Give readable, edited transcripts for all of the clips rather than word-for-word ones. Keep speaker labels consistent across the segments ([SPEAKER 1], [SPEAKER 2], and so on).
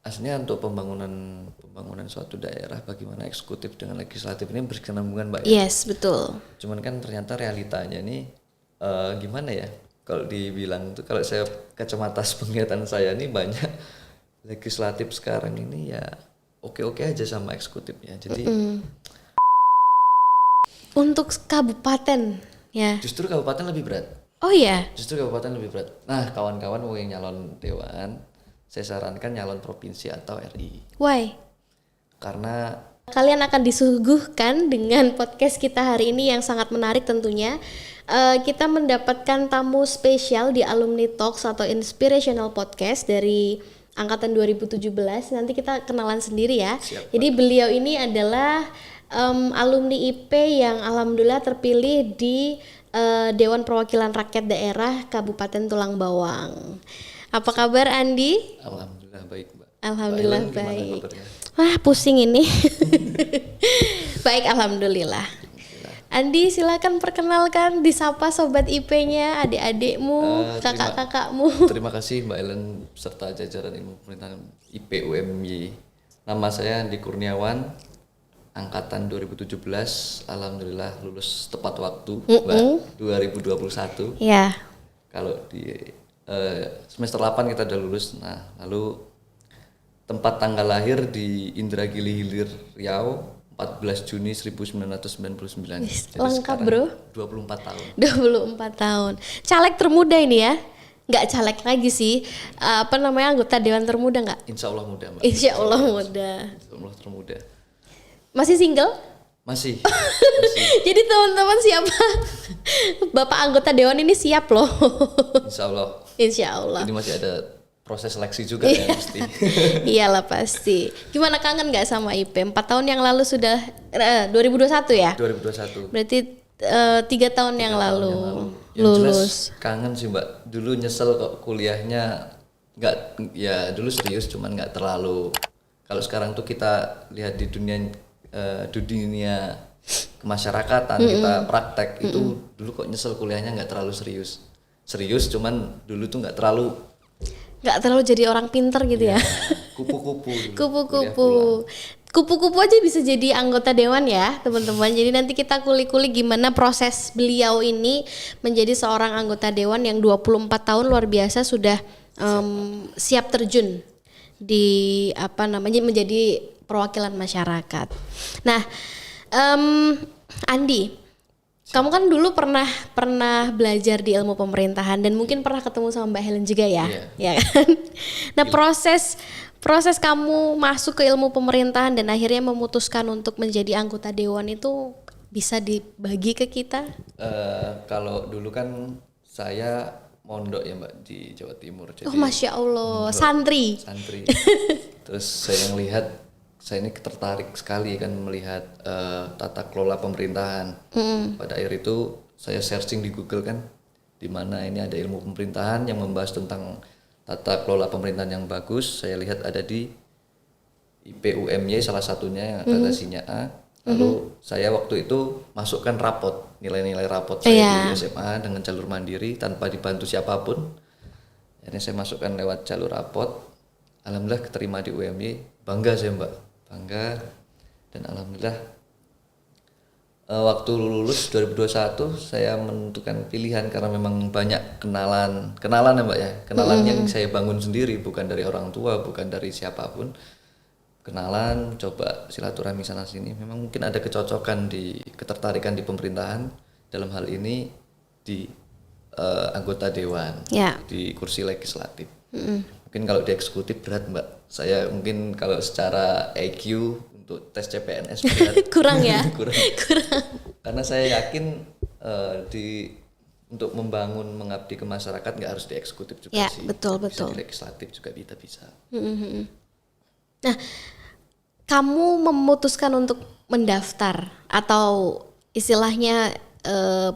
[SPEAKER 1] aslinya untuk pembangunan suatu daerah, bagaimana eksekutif dengan legislatif ini berkesinambungan, Mbak ya.
[SPEAKER 2] Yes, betul.
[SPEAKER 1] Cuman kan ternyata realitanya ini gimana ya? Kalau dibilang tuh, kalau saya kacamata penglihatan saya ini banyak legislatif sekarang ini ya oke-oke aja sama eksekutifnya. Jadi
[SPEAKER 2] Untuk kabupaten ya.
[SPEAKER 1] justru kabupaten lebih berat.
[SPEAKER 2] Oh ya.
[SPEAKER 1] Justru kabupaten lebih berat. Nah, kawan-kawan mau yang nyalon dewan, saya sarankan nyalon provinsi atau RI.
[SPEAKER 2] Why?
[SPEAKER 1] Karena
[SPEAKER 2] Kalian akan disuguhkan dengan podcast kita hari ini yang sangat menarik tentunya. Kita mendapatkan tamu spesial di Alumni Talks atau Inspirational Podcast dari angkatan 2017. Nanti kita kenalan sendiri ya.
[SPEAKER 1] Siap,
[SPEAKER 2] Jadi beliau ini adalah alumni IP yang alhamdulillah terpilih di Dewan Perwakilan Rakyat Daerah Kabupaten Tulang Bawang. Apa kabar Andi?
[SPEAKER 1] alhamdulillah baik, Mbak.
[SPEAKER 2] Alhamdulillah
[SPEAKER 1] Mbak Ellen, gimana
[SPEAKER 2] baik.
[SPEAKER 1] kabarnya?
[SPEAKER 2] Wah, pusing ini. Baik, alhamdulillah. Andi, silakan perkenalkan, disapa sobat IP-nya, adik-adikmu, kakak-kakakmu.
[SPEAKER 1] Terima kasih Mbak Ellen serta jajaran ilmu pemerintahan IP UMY. Nama saya Andi Kurniawan, angkatan 2017, alhamdulillah lulus tepat waktu, Mbak, 2021.
[SPEAKER 2] Ya.
[SPEAKER 1] Kalau di semester 8 kita udah lulus. Nah, lalu tempat tanggal lahir di Indragiri Hilir Riau, 14 Juni 1999. Jadi
[SPEAKER 2] lengkap,
[SPEAKER 1] sekarang
[SPEAKER 2] bro.
[SPEAKER 1] 24 tahun.
[SPEAKER 2] 24 tahun. Caleg termuda ini ya? Nggak caleg lagi sih. Apa namanya, anggota Dewan termuda nggak?
[SPEAKER 1] Insya Allah muda, Mbak.
[SPEAKER 2] Insya Allah muda.
[SPEAKER 1] Insya Allah termuda.
[SPEAKER 2] Masih single?
[SPEAKER 1] Masih.
[SPEAKER 2] Jadi teman-teman siapa? Bapak anggota Dewan ini siap loh.
[SPEAKER 1] Insya Allah.
[SPEAKER 2] Insya Allah.
[SPEAKER 1] Jadi masih ada proses seleksi juga ya pasti.
[SPEAKER 2] Iyalah pasti. Gimana, kangen nggak sama IP? 4 tahun yang lalu sudah 2021 ya?
[SPEAKER 1] 2021.
[SPEAKER 2] Berarti 3 tahun yang lalu
[SPEAKER 1] Yang jelas
[SPEAKER 2] lulus.
[SPEAKER 1] kangen sih Mbak. Dulu nyesel kok kuliahnya nggak, ya dulu serius cuman nggak terlalu. Kalau sekarang tuh kita lihat di dunia kemasyarakatan, kita praktek itu dulu kok nyesel kuliahnya nggak terlalu serius. Serius cuman dulu tuh nggak terlalu
[SPEAKER 2] Jadi orang pinter gitu ya.
[SPEAKER 1] kupu-kupu. dulu, kuliah
[SPEAKER 2] Kupu-kupu.
[SPEAKER 1] pulang.
[SPEAKER 2] Kupu-kupu aja bisa jadi anggota dewan ya teman-teman. Jadi nanti kita kulik-kulik gimana proses beliau ini menjadi seorang anggota dewan yang 24 tahun luar biasa sudah siap terjun di menjadi perwakilan masyarakat. Nah, Andi, kamu kan dulu pernah belajar di ilmu pemerintahan dan mungkin pernah ketemu sama Mbak Helen juga ya, ya kan? Nah, proses kamu masuk ke ilmu pemerintahan dan akhirnya memutuskan untuk menjadi anggota dewan itu bisa dibagi ke kita?
[SPEAKER 1] Kalau dulu kan saya mondok ya Mbak di Jawa Timur. Jadi
[SPEAKER 2] Oh, Masya Allah, santri.
[SPEAKER 1] Terus saya ini tertarik sekali kan melihat tata kelola pemerintahan. Pada akhir itu saya searching di Google kan, di mana ini ada ilmu pemerintahan yang membahas tentang tata kelola pemerintahan yang bagus. Saya lihat ada di IPUMY salah satunya yang akreditasinya A. Lalu saya waktu itu masukkan rapot, nilai-nilai rapot saya di SMA dengan jalur mandiri tanpa dibantu siapapun. Ini saya masukkan lewat jalur rapot. Alhamdulillah keterima di UMY, bangga saya Mbak, bangga. Dan alhamdulillah waktu lulus 2021 saya menentukan pilihan karena memang banyak kenalan ya Mbak ya, kenalan yang saya bangun sendiri, bukan dari orang tua, bukan dari siapapun. Kenalan, coba silaturahmi sana sini, memang mungkin ada kecocokan ketertarikan di pemerintahan, dalam hal ini di anggota dewan, di kursi legislatif. Mungkin kalau di eksekutif berat Mbak, saya mungkin kalau secara IQ untuk tes CPNS berat.
[SPEAKER 2] Kurang ya?
[SPEAKER 1] kurang. Karena saya yakin untuk membangun, mengabdi ke masyarakat nggak harus di eksekutif juga sih.
[SPEAKER 2] Betul.
[SPEAKER 1] Bisa di legislatif juga bisa.
[SPEAKER 2] Nah, kamu memutuskan untuk mendaftar atau istilahnya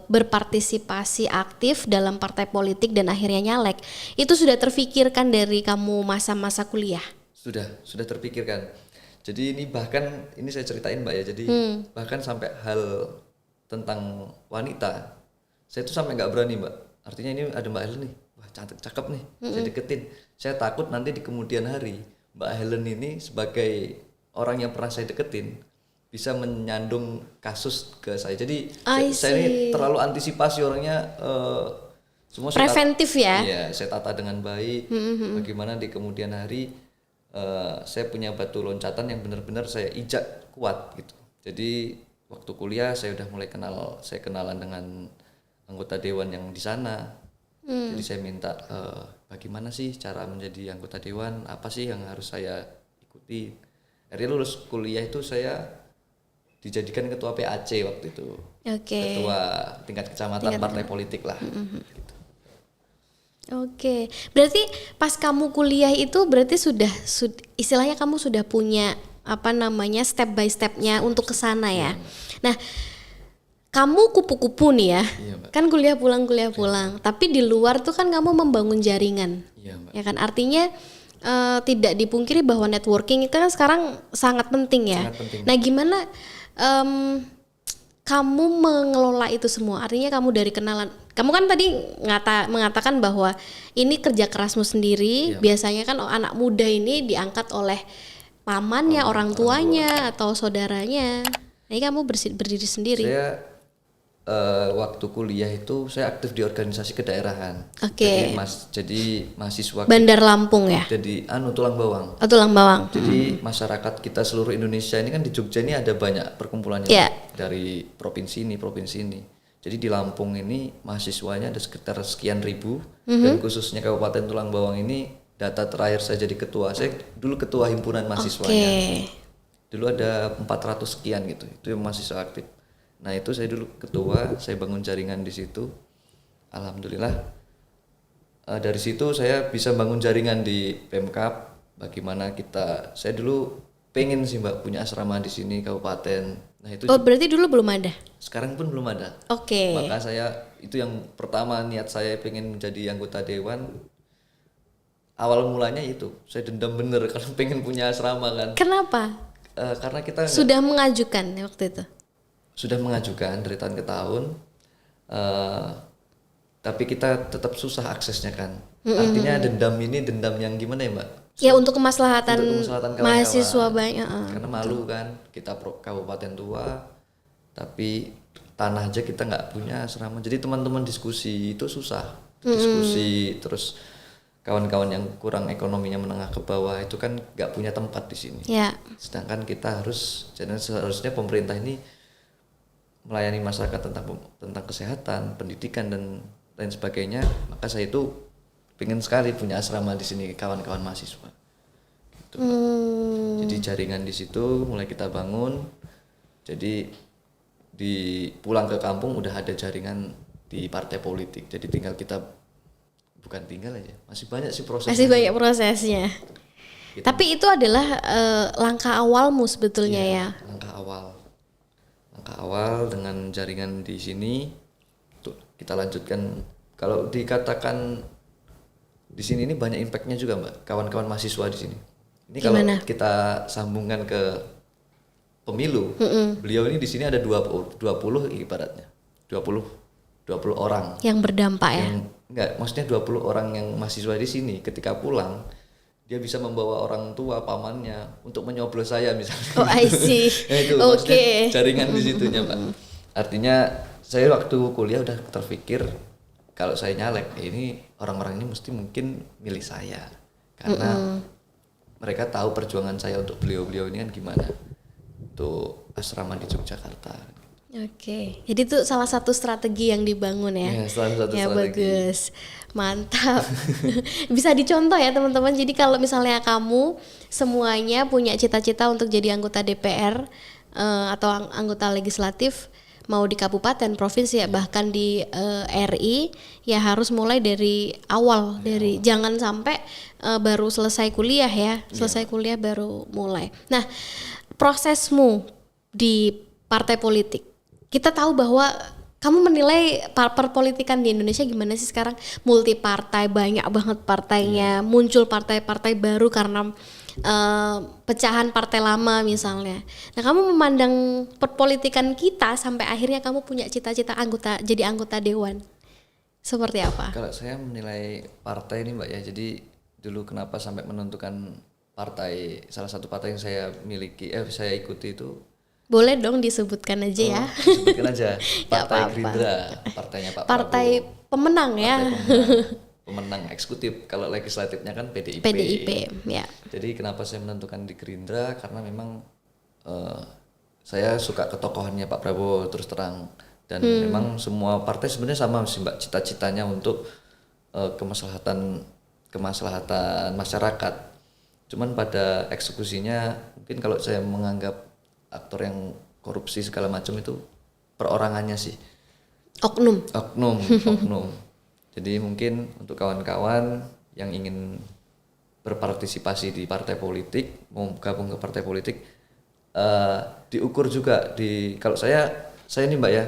[SPEAKER 2] berpartisipasi aktif dalam partai politik dan akhirnya nyalek, itu sudah terfikirkan dari kamu masa-masa kuliah?
[SPEAKER 1] Sudah terpikirkan. Jadi ini saya ceritain Mbak ya, jadi bahkan sampai hal tentang wanita, saya tuh sampai nggak berani Mbak. Artinya ini ada Mbak Helen nih, wah cantik, cakep nih, saya deketin. Saya takut nanti di kemudian hari Mbak Helen ini sebagai orang yang pernah saya deketin bisa menyandung kasus ke saya. Jadi saya ini terlalu antisipasi orangnya, semua
[SPEAKER 2] preventif ya.
[SPEAKER 1] Iya, saya tata dengan baik. Bagaimana di kemudian hari saya punya batu loncatan yang benar-benar saya injak kuat gitu. Jadi waktu kuliah saya udah mulai saya kenalan dengan anggota dewan yang di sana. Jadi saya minta bagaimana sih cara menjadi anggota dewan, apa sih yang harus saya ikuti. Akhirnya lulus kuliah itu saya dijadikan ketua PAC waktu itu. Ketua tingkat kecamatan partai politik lah. Gitu.
[SPEAKER 2] Oke. Berarti pas kamu kuliah itu berarti sudah istilahnya kamu sudah punya apa namanya step by stepnya untuk ke sana ya. Nah, kamu kupu-kupu nih ya.
[SPEAKER 1] Iya, Mbak.
[SPEAKER 2] Kan kuliah pulang. Tapi di luar tuh kan kamu membangun jaringan.
[SPEAKER 1] Iya, Mbak.
[SPEAKER 2] Ya kan artinya tidak dipungkiri bahwa networking itu kan sekarang sangat penting ya.
[SPEAKER 1] Sangat penting.
[SPEAKER 2] Nah, gimana kamu mengelola itu semua? Artinya kamu dari kenalan, kamu kan tadi mengatakan bahwa ini kerja kerasmu sendiri. Biasanya kan anak muda ini diangkat oleh pamannya, orang tuanya atau saudaranya. Ini kamu berdiri sendiri.
[SPEAKER 1] Saya waktu kuliah itu saya aktif di organisasi kedaerahan.
[SPEAKER 2] Oke.
[SPEAKER 1] Jadi mahasiswa
[SPEAKER 2] Bandar Lampung ya.
[SPEAKER 1] jadi Tulang Bawang.
[SPEAKER 2] Oh, Tulang Bawang.
[SPEAKER 1] Jadi masyarakat kita seluruh Indonesia ini kan di Jogja ini ada banyak perkumpulannya dari provinsi ini. Jadi di Lampung ini mahasiswanya ada sekitar sekian ribu dan khususnya Kabupaten Tulang Bawang ini data terakhir saya jadi ketua. Saya dulu ketua himpunan mahasiswanya. Dulu ada 400 sekian gitu. Itu yang mahasiswa aktif. Nah, itu saya dulu ketua, saya bangun jaringan di situ. Alhamdulillah. Dari situ saya bisa bangun jaringan di Pemkab. Bagaimana saya dulu pengen sih Mbak punya asrama di sini kabupaten. Nah, itu
[SPEAKER 2] berarti dulu belum ada.
[SPEAKER 1] Sekarang pun belum ada. Maka itu yang pertama niat saya pengen menjadi anggota dewan. Awal mulanya itu, saya dendam bener karena pengen punya asrama kan.
[SPEAKER 2] Kenapa?
[SPEAKER 1] Karena kita
[SPEAKER 2] sudah mengajukan waktu itu.
[SPEAKER 1] Sudah mengajukan dari tahun ke tahun, tapi kita tetap susah aksesnya kan. Artinya dendam ini dendam yang gimana ya Mbak?
[SPEAKER 2] Ya untuk kemaslahatan mahasiswa banyak.
[SPEAKER 1] Karena malu kan, kita kabupaten tua, tapi tanah aja kita nggak punya asrama. Jadi teman-teman diskusi itu susah, diskusi terus kawan-kawan yang kurang ekonominya menengah ke bawah itu kan nggak punya tempat di sini.
[SPEAKER 2] Ya.
[SPEAKER 1] Sedangkan kita seharusnya pemerintah ini melayani masyarakat tentang kesehatan, pendidikan dan lain sebagainya. Maka saya itu pengen sekali punya asrama di sini kawan-kawan mahasiswa. Gitu. Jadi jaringan di situ mulai kita bangun. Jadi pulang ke kampung udah ada jaringan di partai politik. Jadi tinggal kita masih banyak sih prosesnya.
[SPEAKER 2] Masih banyak prosesnya. Gitu. Tapi itu adalah langkah awalmu sebetulnya ya.
[SPEAKER 1] Langkah awal dengan jaringan di sini tuh kita lanjutkan. Kalau dikatakan di sini ini banyak impactnya juga Mbak, kawan-kawan mahasiswa di sini. Ini gimana? Kalau kita sambungkan ke pemilu, beliau ini di sini ada 20 ibaratnya 20 orang
[SPEAKER 2] yang berdampak
[SPEAKER 1] maksudnya 20 orang yang mahasiswa di sini ketika pulang dia bisa membawa orang tua pamannya untuk menyoblos saya misalnya.
[SPEAKER 2] Oh, I see.
[SPEAKER 1] Nah, itu maksudnya jaringan di situnya Pak. Artinya saya waktu kuliah udah terpikir kalau saya nyalek ini orang-orang ini mesti mungkin milih saya karena mereka tahu perjuangan saya untuk beliau-beliau ini kan gimana untuk asrama di Yogyakarta.
[SPEAKER 2] Oke, jadi itu salah satu strategi yang dibangun ya.
[SPEAKER 1] Salah satu strategi.
[SPEAKER 2] Bagus, mantap. Bisa dicontoh ya teman-teman. Jadi kalau misalnya kamu semuanya punya cita-cita untuk jadi anggota DPR atau anggota legislatif, mau di kabupaten, provinsi ya, bahkan di RI, ya harus mulai dari awal, jangan sampai baru selesai kuliah ya, kuliah baru mulai. Nah, prosesmu di partai politik. Kita tahu bahwa kamu menilai perpolitikan di Indonesia gimana sih sekarang? Multi partai, banyak banget partainya, muncul partai-partai baru karena pecahan partai lama misalnya. Nah, kamu memandang perpolitikan kita sampai akhirnya kamu punya cita-cita jadi anggota dewan. Seperti apa?
[SPEAKER 1] Kalau saya menilai partai ini Mbak ya, jadi dulu kenapa sampai menentukan salah satu partai yang saya miliki, saya ikuti itu.
[SPEAKER 2] Boleh dong disebutkan aja ya.
[SPEAKER 1] Sebutkan aja,
[SPEAKER 2] Gak
[SPEAKER 1] Partai
[SPEAKER 2] apa-apa.
[SPEAKER 1] Gerindra, partainya Pak
[SPEAKER 2] Partai
[SPEAKER 1] Prabowo.
[SPEAKER 2] pemenang ya.
[SPEAKER 1] Pemenang eksekutif. Kalau legislatifnya kan PDIP.
[SPEAKER 2] PDIP ya.
[SPEAKER 1] Jadi kenapa saya menentukan di Gerindra, karena memang saya suka ketokohannya Pak Prabowo terus terang, dan memang semua partai sebenarnya sama sih Mbak, cita-citanya untuk kemaslahatan masyarakat. Cuman pada eksekusinya mungkin kalau saya menganggap aktor yang korupsi segala macam itu perorangannya sih.
[SPEAKER 2] Oknum.
[SPEAKER 1] Jadi mungkin untuk kawan-kawan yang ingin berpartisipasi di partai politik, mau gabung ke partai politik, diukur juga kalau saya ini Mbak ya,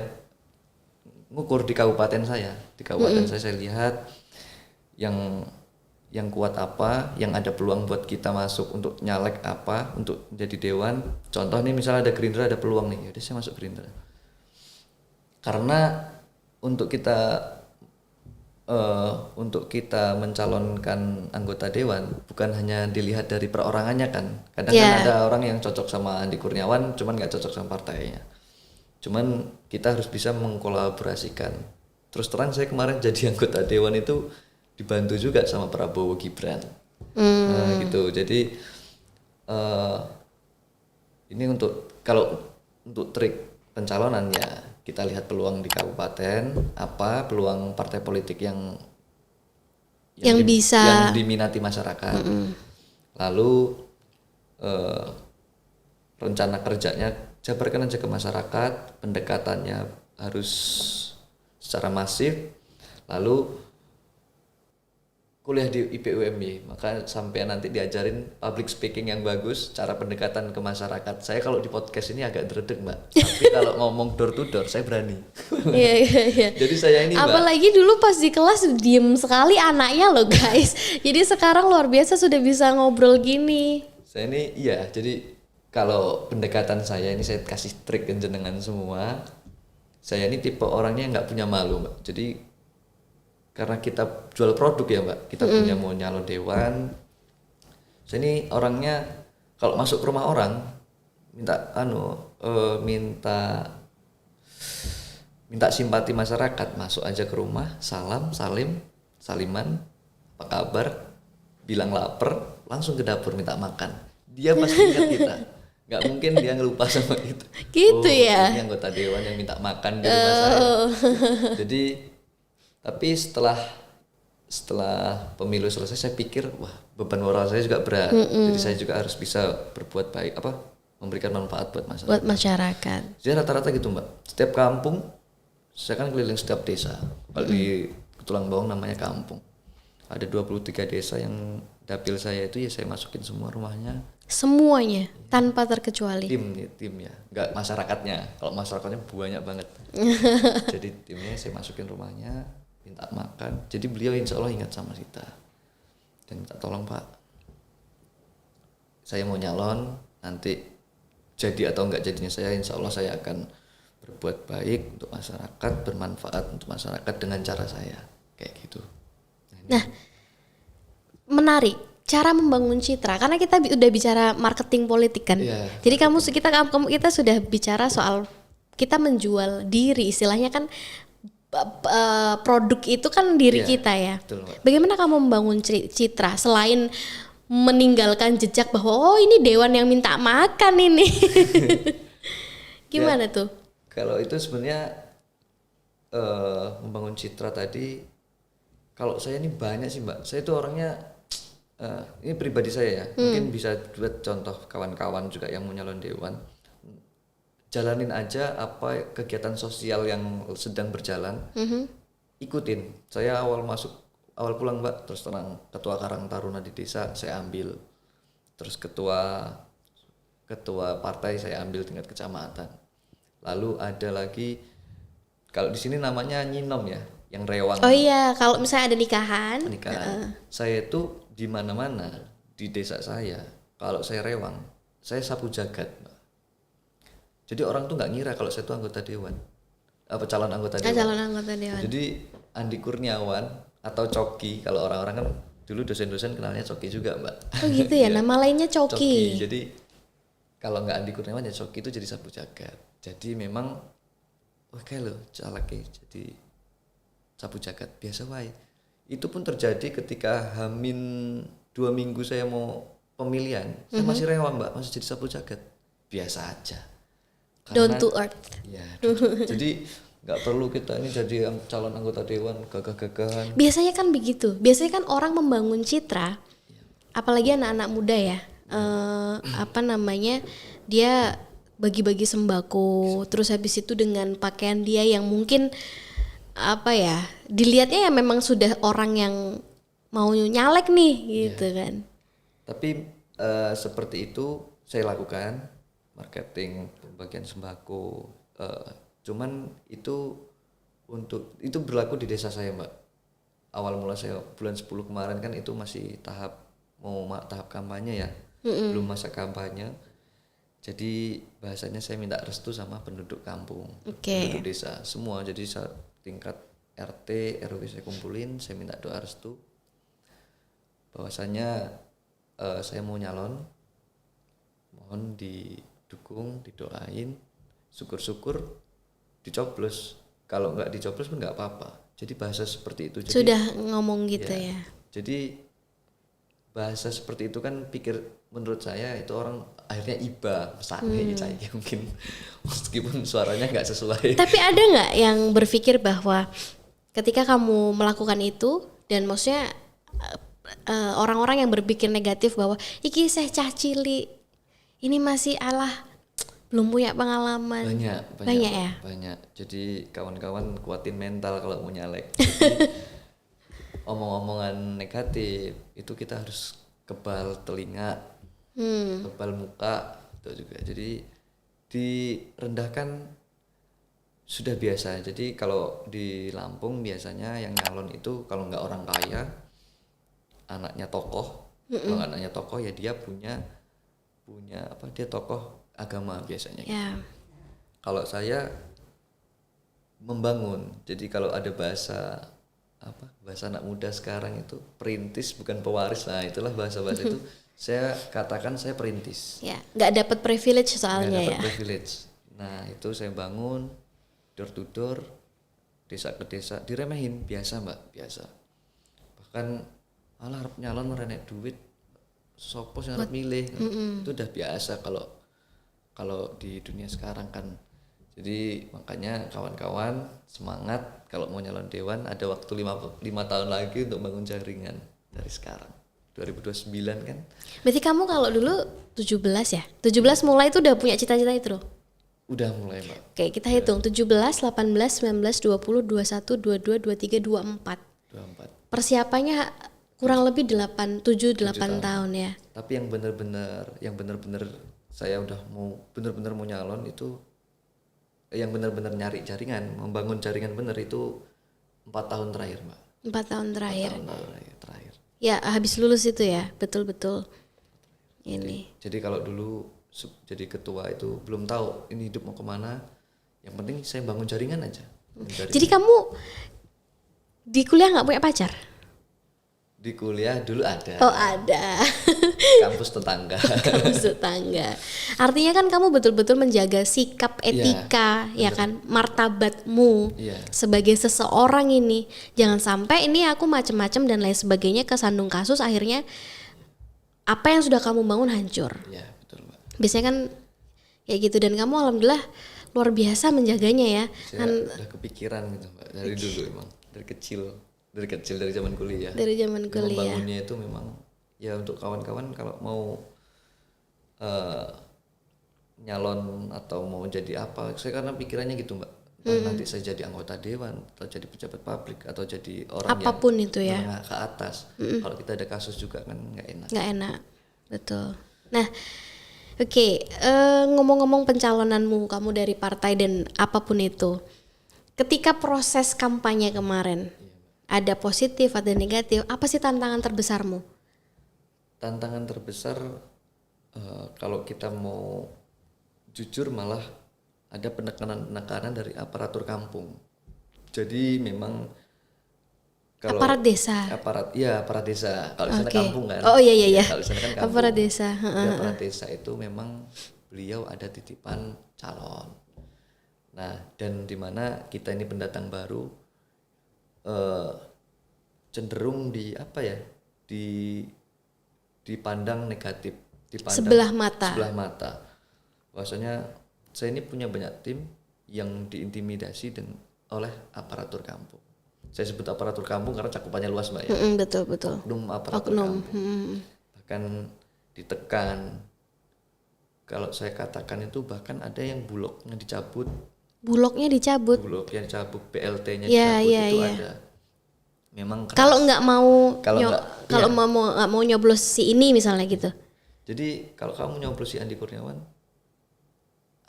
[SPEAKER 1] ngukur di kabupaten saya. Di kabupaten saya lihat yang kuat apa, yang ada peluang buat kita masuk untuk nyalek apa, untuk jadi dewan. Contoh nih misalnya ada Gerindra, ada peluang nih, yaudah saya masuk Gerindra. Karena untuk kita mencalonkan anggota dewan bukan hanya dilihat dari perorangannya kan. Kadang kan ada orang yang cocok sama Andi Kurniawan, cuman nggak cocok sama partainya. Cuman kita harus bisa mengkolaborasikan. Terus terang saya kemarin jadi anggota dewan itu dibantu juga sama Prabowo Gibran. Nah gitu. Jadi ini kalau untuk trik pencalonan ya, kita lihat peluang di kabupaten, apa peluang partai politik yang
[SPEAKER 2] bisa
[SPEAKER 1] yang diminati masyarakat. Lalu rencana kerjanya jabarkan aja ke masyarakat, pendekatannya harus secara masif. Lalu kuliah di IPUMY, maka sampai nanti diajarin public speaking yang bagus, cara pendekatan ke masyarakat. Saya kalau di podcast ini agak dredeg Mbak, tapi kalau ngomong door to door saya berani.
[SPEAKER 2] Iya.
[SPEAKER 1] Jadi saya ini Mbak,
[SPEAKER 2] apalagi dulu pas di kelas diem sekali anaknya loh guys. Jadi sekarang luar biasa sudah bisa ngobrol gini.
[SPEAKER 1] Saya ini jadi kalau pendekatan saya ini, saya kasih trik ke jenengan semua. Saya ini tipe orangnya nggak punya malu Mbak. Jadi karena kita jual produk ya Mbak, kita punya mau nyalon dewan. Saya ini orangnya kalau masuk ke rumah orang minta simpati masyarakat, masuk aja ke rumah, saliman, apa kabar, bilang lapar, langsung ke dapur minta makan. Dia pasti ingat kita. Nggak mungkin dia ngelupa sama kita.
[SPEAKER 2] Gitu ya.
[SPEAKER 1] Ini anggota dewan yang minta makan di rumah saya. Jadi tapi setelah pemilu selesai saya pikir wah beban moral saya juga berat. Jadi saya juga harus bisa berbuat baik, memberikan manfaat buat masyarakat.
[SPEAKER 2] Buat masyarakat.
[SPEAKER 1] Jadi rata-rata gitu Mbak. Setiap kampung saya kan keliling setiap desa. Kalau di Tulang Bawang namanya kampung. Ada 23 desa yang dapil saya itu ya saya masukin semua rumahnya.
[SPEAKER 2] Semuanya tanpa terkecuali.
[SPEAKER 1] Tim ya, nggak masyarakatnya. Kalau masyarakatnya banyak banget. Jadi timnya saya masukin rumahnya, minta makan. Jadi beliau insya Allah ingat sama kita dan minta tolong Pak, saya mau nyalon, nanti jadi atau enggak jadinya saya insya Allah saya akan berbuat baik untuk masyarakat, bermanfaat untuk masyarakat dengan cara saya kayak gitu.
[SPEAKER 2] Nah menarik cara membangun citra, karena kita udah bicara marketing politik kan. Jadi kita sudah bicara soal kita menjual diri, istilahnya kan produk itu kan diri kita ya.
[SPEAKER 1] Betul,
[SPEAKER 2] bagaimana kamu membangun citra selain meninggalkan jejak bahwa ini dewan yang minta makan ini? Gimana tuh?
[SPEAKER 1] Kalau itu sebenarnya membangun citra tadi, kalau saya ini banyak sih Mbak. Saya itu orangnya ini pribadi saya ya, mungkin bisa buat contoh kawan-kawan juga yang mau nyalon dewan. Jalanin aja apa kegiatan sosial yang sedang berjalan, ikutin. Saya awal pulang Mbak, terus tenang ketua Karang Taruna di desa saya ambil, terus ketua partai saya ambil tingkat kecamatan. Lalu ada lagi kalau di sini namanya nyinom ya, yang rewang.
[SPEAKER 2] Oh iya, kalau misalnya ada nikahan.
[SPEAKER 1] Saya itu di mana-mana di desa saya, kalau saya rewang, saya sapu jagat, Mbak. Jadi orang tuh nggak ngira kalau saya tuh anggota dewan, calon anggota dewan.
[SPEAKER 2] Calon anggota dewan.
[SPEAKER 1] Jadi Andi Kurniawan atau Coki kalau orang-orang kan dulu dosen-dosen kenalnya Coki juga Mbak.
[SPEAKER 2] Oh gitu ya,
[SPEAKER 1] Iya,
[SPEAKER 2] nama lainnya
[SPEAKER 1] Coki.
[SPEAKER 2] Coki.
[SPEAKER 1] Jadi kalau nggak Andi Kurniawan ya Coki itu jadi sapu jagat. Jadi memang oke loh caleg jadi sapu jagat biasa wae. Itu pun terjadi ketika Hamin 2 minggu saya mau pemilihan, saya masih rewang Mbak, masih jadi sapu jagat. Biasa aja.
[SPEAKER 2] Down to earth.
[SPEAKER 1] Ya, jadi nggak perlu kita ini jadi yang calon anggota dewan gagah-gagahan.
[SPEAKER 2] Biasanya kan begitu. Biasanya kan orang membangun citra, apalagi anak-anak muda ya. Apa namanya? Dia bagi-bagi sembako, terus habis itu dengan pakaian dia yang mungkin apa ya? Dilihatnya ya memang sudah orang yang mau nyalek nih gitu kan.
[SPEAKER 1] Tapi seperti itu saya lakukan marketing pembagian sembako. Cuman itu itu berlaku di desa saya Mbak. Awal mula saya bulan 10 kemarin kan itu masih tahap kampanye ya, belum masa kampanye. Jadi bahasanya saya minta restu sama penduduk kampung, penduduk desa semua. Jadi tingkat RT RW saya kumpulin, saya minta doa restu. Bahwasanya saya mau nyalon, mohon didukung, didoain, syukur-syukur dicoblos. Kalau nggak dicoblos pun nggak apa-apa. Jadi bahasa seperti itu. Jadi,
[SPEAKER 2] sudah ngomong gitu ya.
[SPEAKER 1] Jadi bahasa seperti itu kan menurut saya itu orang akhirnya iba sange mungkin meskipun suaranya nggak sesuai.
[SPEAKER 2] Tapi ada nggak yang berpikir bahwa ketika kamu melakukan itu dan maksudnya orang-orang yang berpikir negatif bahwa iki saya cah cilik, ini masih belum punya pengalaman. Banyak ya.
[SPEAKER 1] Banyak. Jadi kawan-kawan kuatin mental kalau mau nyalek. Jadi, omong-omongan negatif itu kita harus kebal telinga, kebal muka itu juga. Jadi direndahkan sudah biasa. Jadi kalau di Lampung biasanya yang nyalon itu kalau nggak orang kaya, anaknya tokoh. Kalau anaknya tokoh ya dia punya apa? Dia tokoh agama biasanya.
[SPEAKER 2] Ya.
[SPEAKER 1] Kalau saya membangun. Jadi kalau ada bahasa anak muda sekarang itu perintis bukan pewaris. Nah, itulah bahasa-bahasa itu saya katakan saya perintis.
[SPEAKER 2] Ya, nggak dapat privilege soalnya ya.
[SPEAKER 1] Privilege. Nah, itu saya bangun door to door, desa ke desa, diremehin biasa Mbak, biasa. Bahkan harap nyalon merenek duit, sopo sing arep milih. Itu udah biasa kalau di dunia sekarang kan. Jadi makanya kawan-kawan semangat kalau mau nyalon dewan, ada waktu 5 tahun lagi untuk bangun jaringan dari sekarang. 2029 kan.
[SPEAKER 2] Berarti kamu kalau dulu 17 ya? 17 mulai itu udah punya cita-cita itu loh?
[SPEAKER 1] Udah mulai Mbak.
[SPEAKER 2] Oke, kita hitung 17, 18, 19, 20, 21, 22, 23, 24.
[SPEAKER 1] 24.
[SPEAKER 2] Persiapannya kurang lebih 7, 8 tahun ya.
[SPEAKER 1] Tapi yang benar-benar saya udah benar-benar mau nyalon itu yang benar-benar nyari jaringan, membangun jaringan benar itu 4 tahun terakhir Mbak.
[SPEAKER 2] 4 tahun terakhir.
[SPEAKER 1] 4 tahun terakhir.
[SPEAKER 2] Ya habis lulus itu ya, betul-betul. Ini.
[SPEAKER 1] Jadi kalau dulu jadi ketua itu belum tahu ini hidup mau kemana. Yang penting saya bangun jaringan aja.
[SPEAKER 2] Jadi kamu di kuliah nggak punya pacar?
[SPEAKER 1] Di kuliah dulu ada.
[SPEAKER 2] Oh ada.
[SPEAKER 1] Kampus tetangga.
[SPEAKER 2] Kampus tetangga. Artinya kan kamu betul-betul menjaga sikap etika, ya kan, martabatmu sebagai seseorang ini. Jangan sampai ini aku macem-macem dan lain sebagainya kesandung kasus akhirnya apa yang sudah kamu bangun hancur.
[SPEAKER 1] Iya betul Mbak.
[SPEAKER 2] Biasanya kan kayak gitu dan kamu alhamdulillah luar biasa menjaganya ya.
[SPEAKER 1] Saya udah kepikiran gitu Mbak dari dulu emang dari zaman kuliah.
[SPEAKER 2] Dari zaman kuliah.
[SPEAKER 1] Membangunnya itu memang ya untuk kawan-kawan kalau mau nyalon atau mau jadi apa, saya karena pikirannya gitu Mbak. Nanti saya jadi anggota dewan atau jadi pejabat publik atau jadi orang
[SPEAKER 2] apapun
[SPEAKER 1] yang
[SPEAKER 2] itu ya
[SPEAKER 1] menengah ke atas. Kalau kita ada kasus juga kan nggak enak.
[SPEAKER 2] Nggak enak, betul. Nah, oke, ngomong-ngomong pencalonanmu kamu dari partai dan apapun itu, ketika proses kampanye kemarin, ada positif, ada negatif. Apa sih tantangan terbesarmu?
[SPEAKER 1] Tantangan terbesar kalau kita mau jujur malah ada penekanan dari aparatur kampung. Jadi memang Kalau
[SPEAKER 2] Aparat desa.
[SPEAKER 1] aparat desa. Kalau di sana
[SPEAKER 2] Oke.
[SPEAKER 1] kampung kan.
[SPEAKER 2] Oh iya.
[SPEAKER 1] Kalau di sana kan kampung.
[SPEAKER 2] Aparat desa.
[SPEAKER 1] Di aparat desa itu memang beliau ada titipan calon. Nah, dan di mana kita ini pendatang baru cenderung dipandang negatif,
[SPEAKER 2] Sebelah mata.
[SPEAKER 1] Bahwasanya saya ini punya banyak tim yang diintimidasi oleh aparatur kampung. Saya sebut aparatur kampung karena cakupannya luas, Mbak ya.
[SPEAKER 2] Betul.
[SPEAKER 1] Oknum aparatur kampung. Bahkan ditekan. Kalau saya katakan itu bahkan ada yang bulognya dicabut, BLT-nya dicabut ada. Memang keras.
[SPEAKER 2] Kalau nggak mau
[SPEAKER 1] Kalau
[SPEAKER 2] nggak mau nyoblos si ini misalnya gitu.
[SPEAKER 1] Jadi kalau kamu nyoblos si Andi Kurniawan,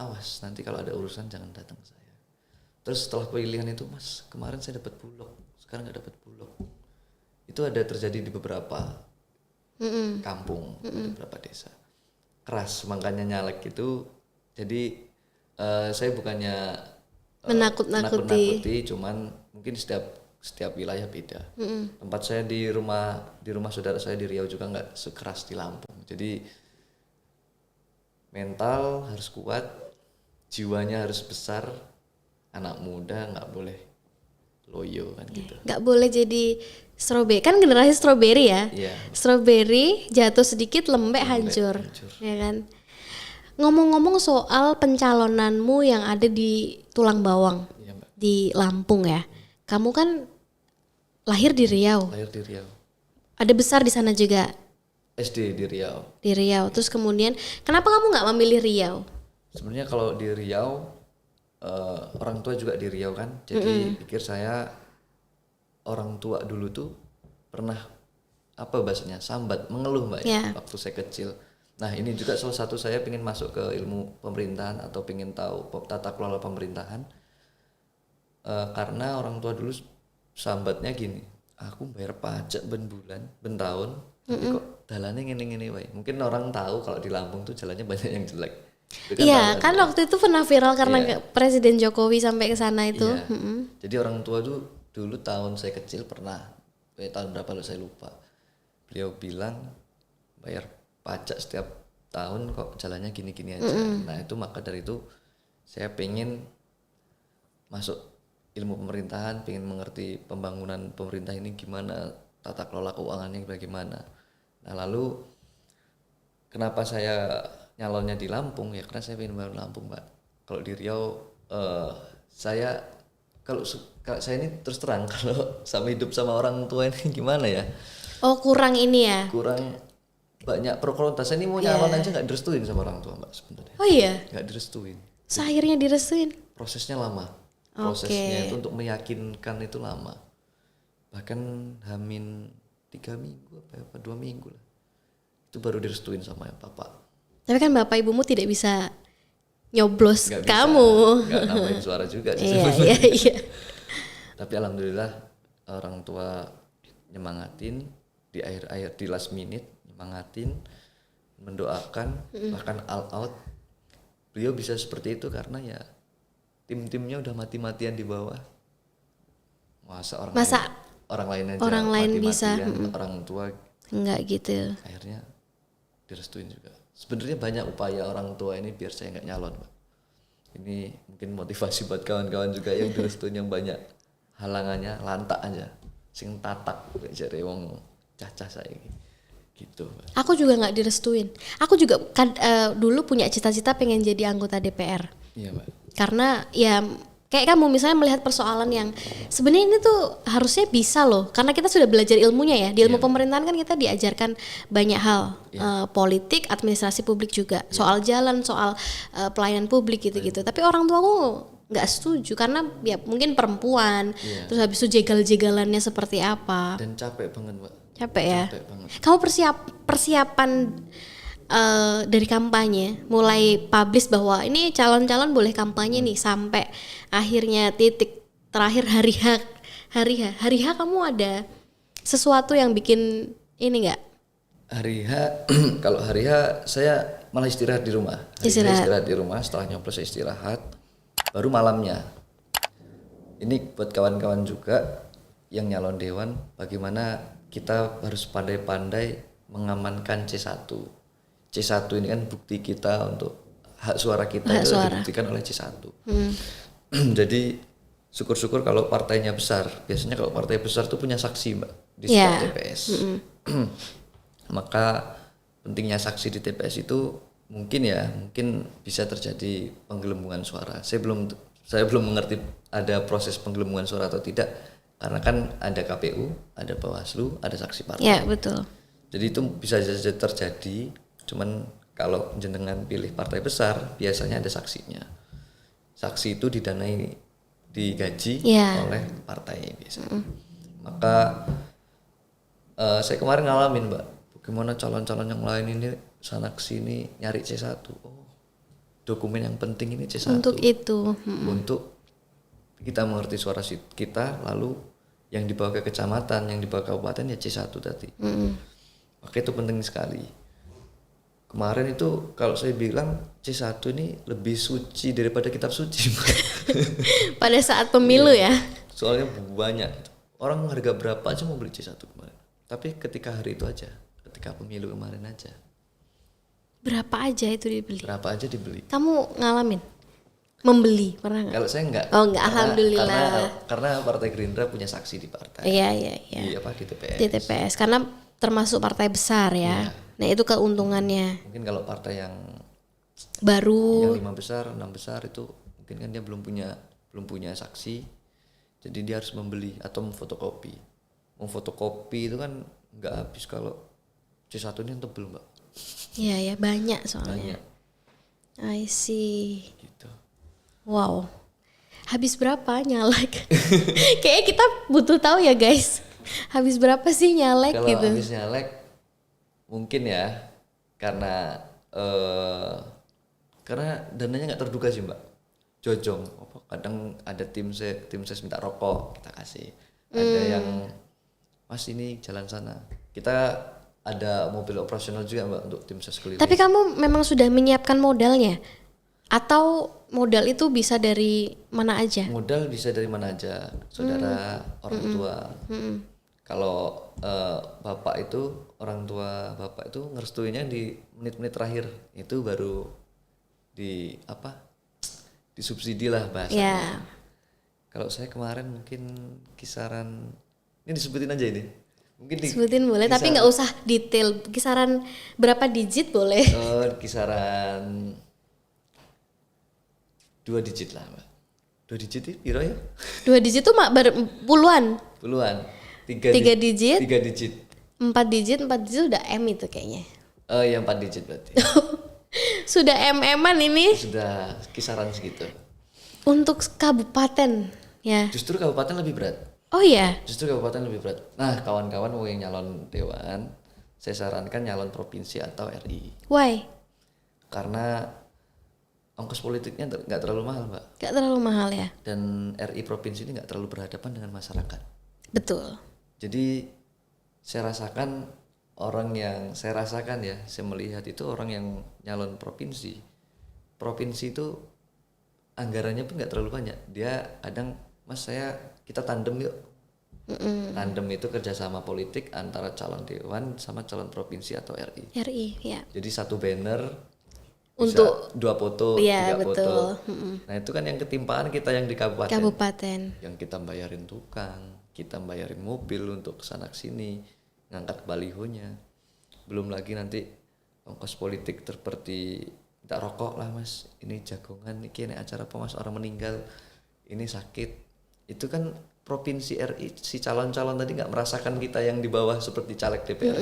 [SPEAKER 1] awas nanti kalau ada urusan jangan datang ke saya. Terus setelah pemilihan itu, Mas, kemarin saya dapat bulog, sekarang nggak dapat bulog. Itu ada terjadi di beberapa kampung, di beberapa desa. Keras, makanya nyalek itu. Jadi saya bukannya menakut-nakuti, cuman mungkin setiap wilayah beda. Tempat saya di rumah saudara saya di Riau juga nggak sekeras di Lampung. Jadi mental harus kuat, jiwanya harus besar, anak muda nggak boleh loyo kan gitu.
[SPEAKER 2] Nggak boleh jadi strawberry, kan generasi strawberry ya.
[SPEAKER 1] Iya.
[SPEAKER 2] Strawberry jatuh sedikit lembek hancur, ya kan. Ngomong-ngomong soal pencalonanmu yang ada di Tulang Bawang,
[SPEAKER 1] Iya, Mbak.
[SPEAKER 2] di Lampung ya. Kamu kan lahir di Riau.
[SPEAKER 1] Lahir di Riau.
[SPEAKER 2] Ada besar di sana juga.
[SPEAKER 1] SD di Riau.
[SPEAKER 2] Di Riau. Terus kemudian kenapa kamu nggak memilih Riau?
[SPEAKER 1] Sebenarnya kalau di Riau orang tua juga di Riau kan. Jadi pikir saya orang tua dulu tuh pernah sambat, mengeluh, Mbak ya, waktu saya kecil. Nah, ini juga salah satu saya pengen masuk ke ilmu pemerintahan atau pengen tahu tata kelola pemerintahan. Karena orang tua dulu sambatnya gini, aku bayar pajak ben bulan, ben tahun, tapi kok jalannya ngene-ngene wae. Mungkin orang tahu kalau di Lampung tuh jalannya banyak yang jelek.
[SPEAKER 2] Iya, kan waktu itu pernah viral karena Presiden Jokowi sampai ke sana itu.
[SPEAKER 1] Iya. Jadi orang tua tuh dulu tahun saya kecil pernah, tahun berapa lo saya lupa. Beliau bilang bayar pajak setiap tahun kok jalannya gini-gini aja. Nah, itu maka dari itu saya pengen masuk ilmu pemerintahan, pengen mengerti pembangunan pemerintah ini gimana, tata kelola keuangannya bagaimana. Nah, lalu kenapa saya nyalonnya di Lampung ya, karena saya pengen bangun Lampung, Mbak. Kalau di Riau saya ini terus terang kalau sama hidup sama orang tua ini gimana ya?
[SPEAKER 2] Oh, kurang ini ya?
[SPEAKER 1] Kurang banyak pro kontra. Saya ini mau nyalon aja nggak direstuin sama orang tua, Mbak, sebenarnya.
[SPEAKER 2] Oh iya?
[SPEAKER 1] Nggak direstuin.
[SPEAKER 2] Akhirnya direstuin?
[SPEAKER 1] Prosesnya lama. Prosesnya itu untuk meyakinkan itu lama. Bahkan hamin 3 minggu apa 2 minggu lah. Itu baru direstuin sama papa.
[SPEAKER 2] Tapi kan bapak ibumu tidak bisa nyoblos
[SPEAKER 1] Nggak
[SPEAKER 2] kamu.
[SPEAKER 1] Nggak nambahin suara juga sih.
[SPEAKER 2] Iya.
[SPEAKER 1] Tapi alhamdulillah orang tua nyemangatin di akhir-akhir, di last minute nyemangatin, mendoakan, bahkan all out. Beliau bisa seperti itu karena ya tim-timnya udah mati-matian di bawah. Masa orang lain aja
[SPEAKER 2] lain bisa
[SPEAKER 1] orang tua
[SPEAKER 2] enggak gitu.
[SPEAKER 1] Akhirnya direstuin juga. Sebenarnya banyak upaya orang tua ini biar saya nggak nyalon, Pak. Ini mungkin motivasi buat kawan-kawan juga yang direstuin, yang banyak halangannya, lantak aja, sing tatak jare wong cacah saya gitu, Pak.
[SPEAKER 2] Aku juga nggak direstuin. Aku juga dulu punya cita-cita pengen jadi anggota DPR.
[SPEAKER 1] Iya, Pak.
[SPEAKER 2] Karena ya kayak kamu misalnya melihat persoalan yang sebenarnya ini tuh harusnya bisa loh, karena kita sudah belajar ilmunya ya. Di ilmu pemerintahan kan kita diajarkan banyak hal, politik, administrasi publik juga, soal jalan, soal pelayanan publik gitu-gitu. Tapi orang tua aku nggak setuju karena ya mungkin perempuan, terus habis itu jegal-jegalannya seperti apa.
[SPEAKER 1] Dan capek banget, Mbak.
[SPEAKER 2] Capek ya.
[SPEAKER 1] Capek banget.
[SPEAKER 2] Kamu persiapan dari kampanye, mulai publish bahwa ini calon-calon boleh kampanye nih sampai akhirnya titik terakhir hari H kamu ada sesuatu yang bikin ini nggak?
[SPEAKER 1] Hari H kalau hari H saya malah istirahat di rumah. Istirahat di rumah, setelah nyoblos saya istirahat. Baru malamnya. Ini buat kawan-kawan juga, yang nyalon dewan, bagaimana kita harus pandai-pandai mengamankan C1. C1 ini kan bukti kita untuk hak suara kita
[SPEAKER 2] Hak
[SPEAKER 1] itu
[SPEAKER 2] suara.
[SPEAKER 1] dibuktikan oleh C1. Jadi syukur-syukur kalau partainya besar. Biasanya kalau partai besar tuh punya saksi, Mbak, di setiap
[SPEAKER 2] Ya.
[SPEAKER 1] TPS. Maka pentingnya saksi di TPS itu mungkin bisa terjadi penggelembungan suara. Saya belum mengerti ada proses penggelembungan suara atau tidak, karena kan ada KPU, ada Bawaslu, ada saksi partai.
[SPEAKER 2] Ya, betul.
[SPEAKER 1] Jadi itu bisa saja terjadi, cuman kalau jenengan pilih partai besar biasanya ada saksinya. Saksi itu digaji
[SPEAKER 2] Ya.
[SPEAKER 1] oleh partai biasanya. Maka saya kemarin ngalamin, Mbak, bagaimana calon-calon yang lain ini sana kesini nyari C1. Oh, dokumen yang penting ini C1.
[SPEAKER 2] Untuk itu.
[SPEAKER 1] Untuk kita mengerti suara kita, lalu yang dibawa ke kecamatan, yang dibawa ke kabupaten ya C1 tadi. Maka itu penting sekali. Kemarin itu kalau saya bilang C1 ini lebih suci daripada kitab suci.
[SPEAKER 2] Pada saat pemilu ya.
[SPEAKER 1] Soalnya banyak orang harga berapa aja mau beli C1 kemarin. Tapi ketika hari itu aja, ketika pemilu kemarin aja,
[SPEAKER 2] Berapa aja itu dibeli?
[SPEAKER 1] berapa aja dibeli.
[SPEAKER 2] Kamu ngalamin? Membeli, pernah nggak?
[SPEAKER 1] Kalau saya enggak.
[SPEAKER 2] Oh, enggak, alhamdulillah.
[SPEAKER 1] Karena Partai Gerindra punya saksi di partai.
[SPEAKER 2] Iya.
[SPEAKER 1] Di TPS.
[SPEAKER 2] Di TPS karena termasuk partai besar ya. Nah, itu keuntungannya.
[SPEAKER 1] Mungkin kalau partai yang
[SPEAKER 2] Baru
[SPEAKER 1] 5 besar, 6 besar itu mungkin kan dia belum punya saksi. Jadi dia harus membeli atau memfotokopi. Memfotokopi itu kan nggak habis kalau C1 ini tebel, Mbak.
[SPEAKER 2] ya banyak soalnya.
[SPEAKER 1] Banyak
[SPEAKER 2] I see.
[SPEAKER 1] gitu.
[SPEAKER 2] Wow. Habis berapa nyalek? Kayaknya kita butuh tahu ya, guys. Habis berapa sih nyalek
[SPEAKER 1] Kalau
[SPEAKER 2] gitu?
[SPEAKER 1] habis nyalek mungkin ya karena dananya nggak terduga sih, Mbak. Jojong. Kadang ada tim ses minta rokok, kita kasih. Ada yang Mas ini jalan sana. Kita ada mobil operasional juga, Mbak, untuk tim ses keliling.
[SPEAKER 2] Tapi kamu memang sudah menyiapkan modalnya? Atau modal itu bisa dari mana aja?
[SPEAKER 1] Modal bisa dari mana aja, saudara, orang tua. Kalau orang tua bapak itu ngerestuinya di menit-menit terakhir, itu baru disubsidi lah bahasanya.
[SPEAKER 2] Ya.
[SPEAKER 1] Kalau saya kemarin mungkin kisaran, ini disebutin aja ini. Mungkin
[SPEAKER 2] Sebutin boleh, tapi nggak usah detail. Kisaran berapa digit boleh?
[SPEAKER 1] Kisaran 2 digit lah, Mbak. 2 digit itu piro ya?
[SPEAKER 2] 2 digit tuh puluhan.
[SPEAKER 1] Puluhan.
[SPEAKER 2] 3 digit.
[SPEAKER 1] 3 digit.
[SPEAKER 2] 4 digit udah M itu kayaknya.
[SPEAKER 1] Ya 4 digit berarti.
[SPEAKER 2] Sudah MM-an ini
[SPEAKER 1] Sudah kisaran segitu.
[SPEAKER 2] untuk kabupaten ya.
[SPEAKER 1] Justru kabupaten lebih berat.
[SPEAKER 2] Oh ya.
[SPEAKER 1] Justru kabupaten lebih berat. Nah, kawan-kawan mau yang nyalon dewan, saya sarankan nyalon provinsi atau RI.
[SPEAKER 2] Why?
[SPEAKER 1] Karena ongkos politiknya nggak terlalu mahal, Mbak.
[SPEAKER 2] Gak terlalu mahal ya.
[SPEAKER 1] Dan RI provinsi ini nggak terlalu berhadapan dengan masyarakat.
[SPEAKER 2] Betul.
[SPEAKER 1] Jadi saya rasakan saya melihat itu orang yang nyalon provinsi itu anggarannya pun nggak terlalu banyak. Dia kadang, Mas kita tandem yuk. Tandem itu kerjasama politik antara calon dewan sama calon provinsi atau RI.
[SPEAKER 2] RI ya.
[SPEAKER 1] Jadi satu banner
[SPEAKER 2] Untuk
[SPEAKER 1] bisa 2 foto,
[SPEAKER 2] iya,
[SPEAKER 1] 3
[SPEAKER 2] betul.
[SPEAKER 1] foto. Nah itu kan yang ketimpaan kita yang di
[SPEAKER 2] Kabupaten.
[SPEAKER 1] yang kita bayarin tukang, kita bayarin mobil untuk kesana kesini, ngangkat balihonya. Belum lagi nanti ongkos politik seperti minta rokok lah, Mas, ini jagongan, ini acara pemas orang meninggal, ini sakit. Itu kan provinsi RI, si calon-calon tadi nggak merasakan kita yang di bawah seperti caleg DPR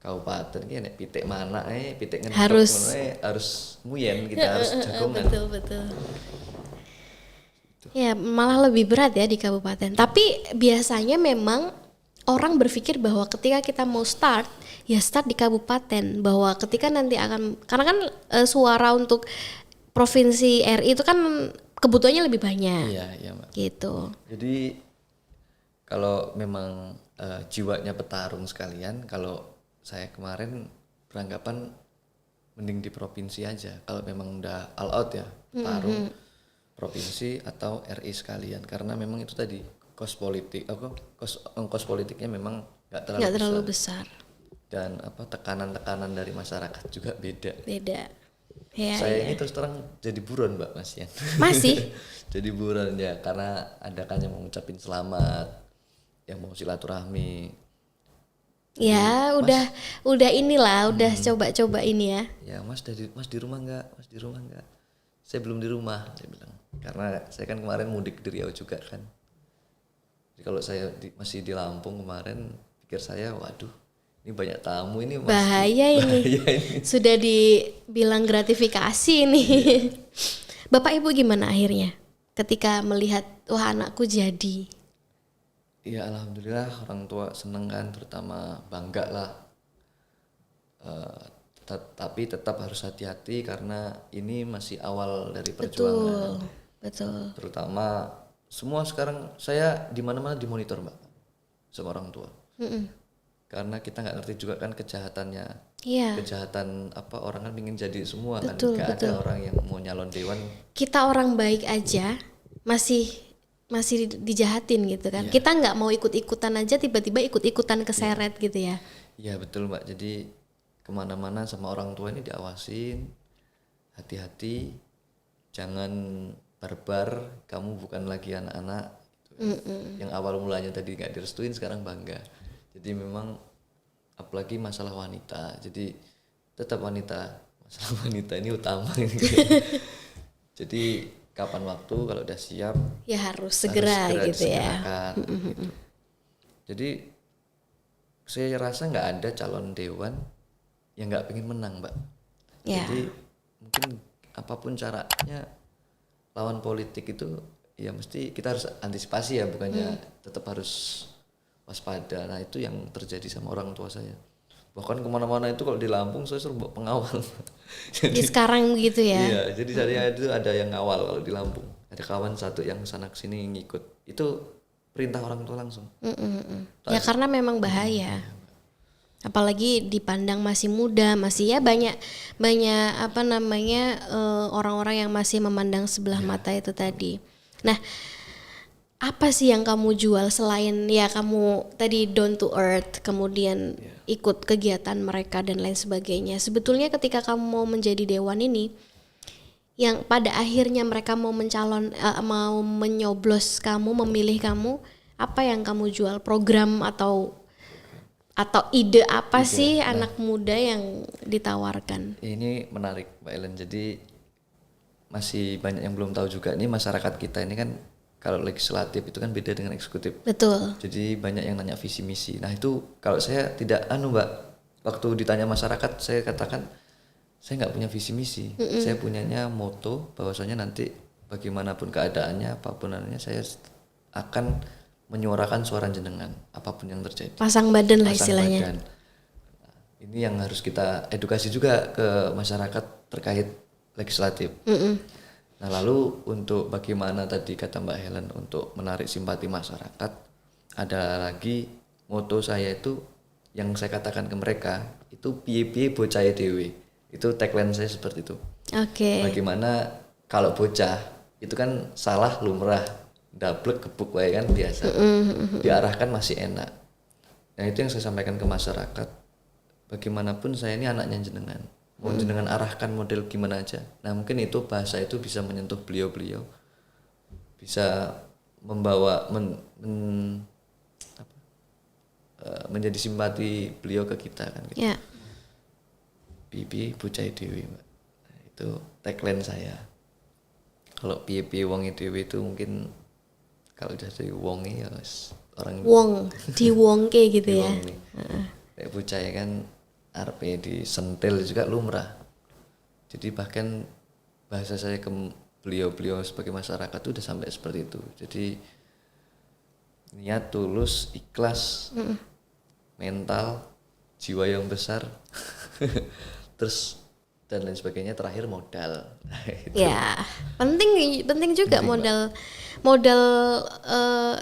[SPEAKER 1] kabupaten ini pitik mana pitik ngentok harus nguyen, kita harus jagongan.
[SPEAKER 2] Betul. Ya malah lebih berat ya di kabupaten. Tapi biasanya memang orang berpikir bahwa ketika kita mau start di kabupaten, bahwa ketika nanti karena kan suara untuk provinsi RI itu kan kebutuhannya lebih banyak.
[SPEAKER 1] Iya, Mbak.
[SPEAKER 2] Gitu.
[SPEAKER 1] Jadi kalau memang jiwanya petarung sekalian, kalau saya kemarin beranggapan mending di provinsi aja. Kalau memang udah all out ya, petarung provinsi atau RI sekalian, karena memang itu tadi kos politik ongkos politiknya memang nggak terlalu
[SPEAKER 2] Nggak terlalu
[SPEAKER 1] besar.
[SPEAKER 2] besar.
[SPEAKER 1] Dan tekanan-tekanan dari masyarakat juga beda.
[SPEAKER 2] Beda. Ya,
[SPEAKER 1] Saya
[SPEAKER 2] ya.
[SPEAKER 1] ini terus terang jadi buron Mbak Mas Yan.
[SPEAKER 2] Masih?
[SPEAKER 1] Jadi buron ya karena ada kan yang mau ngucapin selamat, yang mau silaturahmi.
[SPEAKER 2] Ya, udah inilah, udah coba-coba ini ya.
[SPEAKER 1] Ya Mas di rumah nggak? Mas di rumah nggak? Saya belum di rumah, saya bilang. Karena saya kan kemarin mudik di Riau juga kan. Jadi kalau saya masih di Lampung kemarin, pikir saya, waduh, ini banyak tamu ini Mas.
[SPEAKER 2] Bahaya ini. Sudah dibilang gratifikasi ini. Bapak Ibu gimana akhirnya ketika melihat wah anakku jadi?
[SPEAKER 1] Iya alhamdulillah orang tua seneng kan, terutama bangga lah. Tapi tetap harus hati-hati karena ini masih awal dari perjuangan.
[SPEAKER 2] Betul.
[SPEAKER 1] Terutama semua sekarang saya di mana-mana dimonitor Mbak sama orang tua. Karena kita nggak ngerti juga kan kejahatannya.
[SPEAKER 2] Iya.
[SPEAKER 1] Kejahatan orang kan ingin jadi semua
[SPEAKER 2] Betul,
[SPEAKER 1] kan. Gak ada orang yang mau nyalon dewan.
[SPEAKER 2] Kita orang baik aja masih dijahatin gitu kan. Kita nggak mau ikut-ikutan aja tiba-tiba ikut-ikutan keseret gitu ya.
[SPEAKER 1] Iya betul Mbak. Jadi kemana-mana sama orang tua ini diawasin, hati-hati, jangan barbar, kamu bukan lagi anak-anak gitu. Yang awal mulanya tadi nggak direstuin sekarang bangga. Jadi memang apalagi masalah wanita, jadi tetap wanita, masalah wanita ini utama ini. Jadi kapan waktu kalau udah siap
[SPEAKER 2] Ya harus segera gitu ya.
[SPEAKER 1] gitu. Jadi saya rasa nggak ada calon dewan yang nggak pengen menang Mbak.
[SPEAKER 2] Ya.
[SPEAKER 1] Jadi mungkin apapun caranya lawan politik itu ya mesti kita harus antisipasi ya, bukannya tetap harus waspada. Nah itu yang terjadi sama orang tua saya. Bahkan kemana-mana itu kalau di Lampung saya suruh bawa pengawal.
[SPEAKER 2] Jadi sekarang begitu ya.
[SPEAKER 1] Iya, jadi saya itu ada yang ngawal kalau di Lampung. Ada kawan satu yang sana kesini ngikut. Itu perintah orang tua langsung.
[SPEAKER 2] Ya karena memang bahaya. Apalagi dipandang masih muda, masih ya banyak orang-orang yang masih memandang sebelah mata itu tadi. Nah, apa sih yang kamu jual selain ya kamu tadi down to earth, kemudian ikut kegiatan mereka dan lain sebagainya. Sebetulnya ketika kamu mau menjadi dewan ini, yang pada akhirnya mereka mau mau menyoblos kamu, memilih kamu, apa yang kamu jual? Program atau ide apa sih anak muda yang ditawarkan?
[SPEAKER 1] Ini menarik Mbak Ellen. Jadi masih banyak yang belum tahu juga nih, masyarakat kita ini kan kalau legislatif itu kan beda dengan eksekutif.
[SPEAKER 2] Betul.
[SPEAKER 1] Jadi banyak yang nanya visi misi. Nah itu kalau saya tidak Mbak, waktu ditanya masyarakat saya katakan saya nggak punya visi misi. Saya punyanya moto bahwasanya nanti bagaimanapun keadaannya, apapun adanya, saya akan menyuarakan suara jenengan apapun yang terjadi.
[SPEAKER 2] Pasang badan lah istilahnya.
[SPEAKER 1] Badan. Nah, ini yang harus kita edukasi juga ke masyarakat terkait legislatif. Nah lalu untuk bagaimana tadi kata Mbak Helen untuk menarik simpati masyarakat, ada lagi moto saya itu yang saya katakan ke mereka itu piye-piye bocah dewe. Itu tagline saya seperti itu.
[SPEAKER 2] Oke.
[SPEAKER 1] Bagaimana kalau bocah itu kan salah lumrah, dablek gebuk wae kan biasa. Diarahkan masih enak. Nah itu yang saya sampaikan ke masyarakat. Bagaimanapun saya ini anaknya jenengan. Mau jenengan arahkan model gimana aja. Nah mungkin itu bahasa itu bisa menyentuh beliau-beliau, bisa membawa menjadi simpati beliau ke kita kan. Gitu.
[SPEAKER 2] Ya.
[SPEAKER 1] Piye bocah dewe Mbak. Nah, itu tagline saya. Kalau piye wonge dewe itu mungkin kalau udah dari wonge ya orang
[SPEAKER 2] Wong diwongke gitu ya.
[SPEAKER 1] Kayak bocah ya kan RP disentil juga lumrah. Jadi bahkan bahasa saya ke beliau-beliau sebagai masyarakat itu udah sampai seperti itu. Jadi niat tulus, ikhlas, mental, jiwa yang besar, terus dan lain sebagainya. Terakhir modal.
[SPEAKER 2] Ya penting juga modal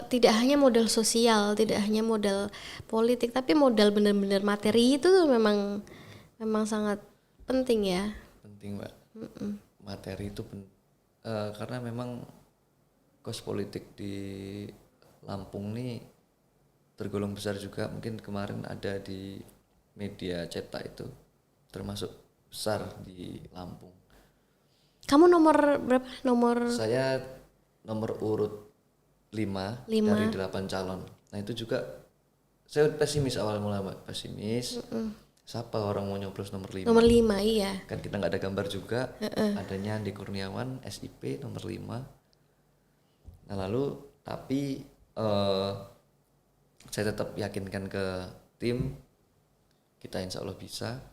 [SPEAKER 2] tidak hanya modal sosial, tidak hanya modal politik, tapi modal benar-benar materi itu memang sangat penting ya.
[SPEAKER 1] Penting Mbak. Materi itu karena memang kos politik di Lampung nih tergolong besar juga, mungkin kemarin ada di media cetak itu termasuk besar di Lampung.
[SPEAKER 2] Kamu nomor berapa? Nomor
[SPEAKER 1] Saya nomor urut 5 dari 8 calon. Nah itu juga saya pesimis awal mula Mbak, pesimis. Siapa orang mau nyoblos nomor 5?
[SPEAKER 2] nomor 5, iya.
[SPEAKER 1] Kan kita nggak ada gambar juga. Adanya Andi Kurniawan SIP nomor 5. Nah lalu tapi saya tetap yakinkan ke tim, kita insya Allah bisa.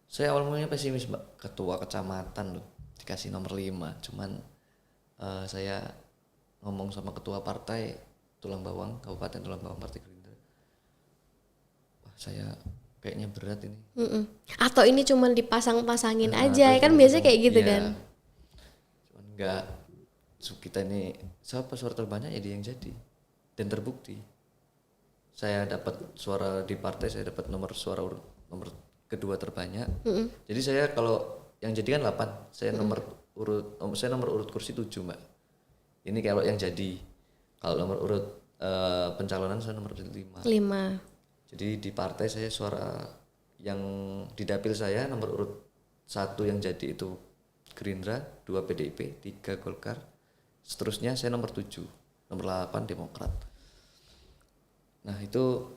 [SPEAKER 1] Saya awal mulanya pesimis Mbak, ketua kecamatan loh dikasih nomor 5. Cuman saya ngomong sama ketua partai Tulang Bawang, Kabupaten Tulang Bawang Partai Gerindra. Wah saya kayaknya berat ini.
[SPEAKER 2] Atau ini cuma dipasang-pasangin aja, kan biasanya kayak gitu
[SPEAKER 1] iya.
[SPEAKER 2] kan.
[SPEAKER 1] Cuman enggak, kita ini siapa suara terbanyak ya dia yang jadi. Dan terbukti. Saya dapat suara di partai, saya dapat nomor kedua terbanyak. Jadi saya kalau yang jadi kan 8, saya nomor urut kursi 7 Mbak. Ini kalau yang jadi. Kalau nomor urut pencalonan saya nomor 5. Jadi di partai saya suara yang di dapil saya nomor urut 1 yang jadi itu Gerindra, 2 PDIP, 3 Golkar. Seterusnya saya nomor 7, nomor 8 Demokrat. Nah itu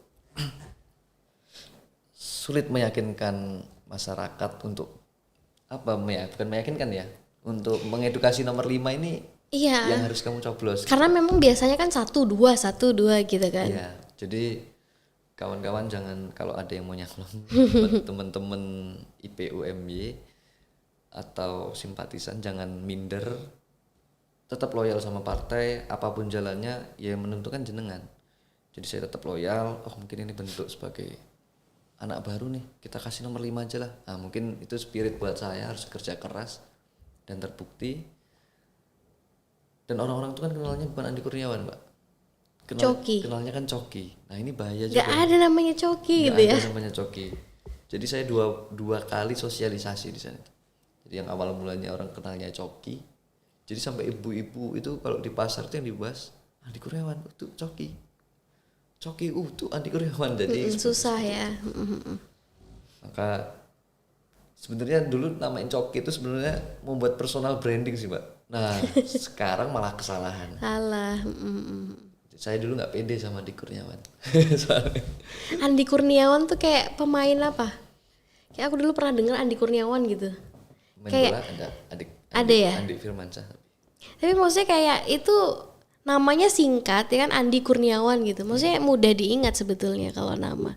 [SPEAKER 1] sulit meyakinkan masyarakat untuk bukan meyakinkan ya, untuk mengedukasi nomor 5 ini yang harus kamu coblos.
[SPEAKER 2] Karena memang biasanya kan 1, 2 gitu kan.
[SPEAKER 1] Iya, jadi kawan-kawan jangan kalau ada yang mau nyalon buat teman-teman IPUMY atau simpatisan jangan minder, tetap loyal sama partai, apapun jalannya ya menentukan jenengan. Jadi saya tetap loyal, mungkin ini bentuk sebagai anak baru nih, kita kasih nomor 5 aja lah. Nah mungkin itu spirit buat saya, harus kerja keras dan terbukti. Dan orang-orang itu kan kenalnya bukan Andi Kurniawan Mbak,
[SPEAKER 2] Coki.
[SPEAKER 1] Kenalnya kan Coki. Nah ini bahaya juga.
[SPEAKER 2] Gak ada namanya Coki gitu ya.
[SPEAKER 1] Gak ada namanya Coki. Jadi saya dua kali sosialisasi di sana. Jadi yang awal mulanya orang kenalnya Coki, jadi sampai ibu-ibu itu kalau di pasar itu yang dibahas Andi Kurniawan itu Coki tuh Andi Kurniawan. Jadi
[SPEAKER 2] susah ya.
[SPEAKER 1] Maka sebenarnya dulu namain Coki itu sebenarnya membuat personal branding sih Mbak. Nah sekarang malah kesalahan.
[SPEAKER 2] Salah.
[SPEAKER 1] Saya dulu nggak pede sama Andi Kurniawan.
[SPEAKER 2] Andi Kurniawan tuh kayak pemain apa? Kayak aku dulu pernah dengar Andi Kurniawan gitu.
[SPEAKER 1] Main
[SPEAKER 2] Kayak
[SPEAKER 1] bola
[SPEAKER 2] ada ya?
[SPEAKER 1] Andi Firmansyah.
[SPEAKER 2] Tapi maksudnya kayak itu namanya singkat ya kan, Andi Kurniawan gitu. Maksudnya mudah diingat sebetulnya kalau nama.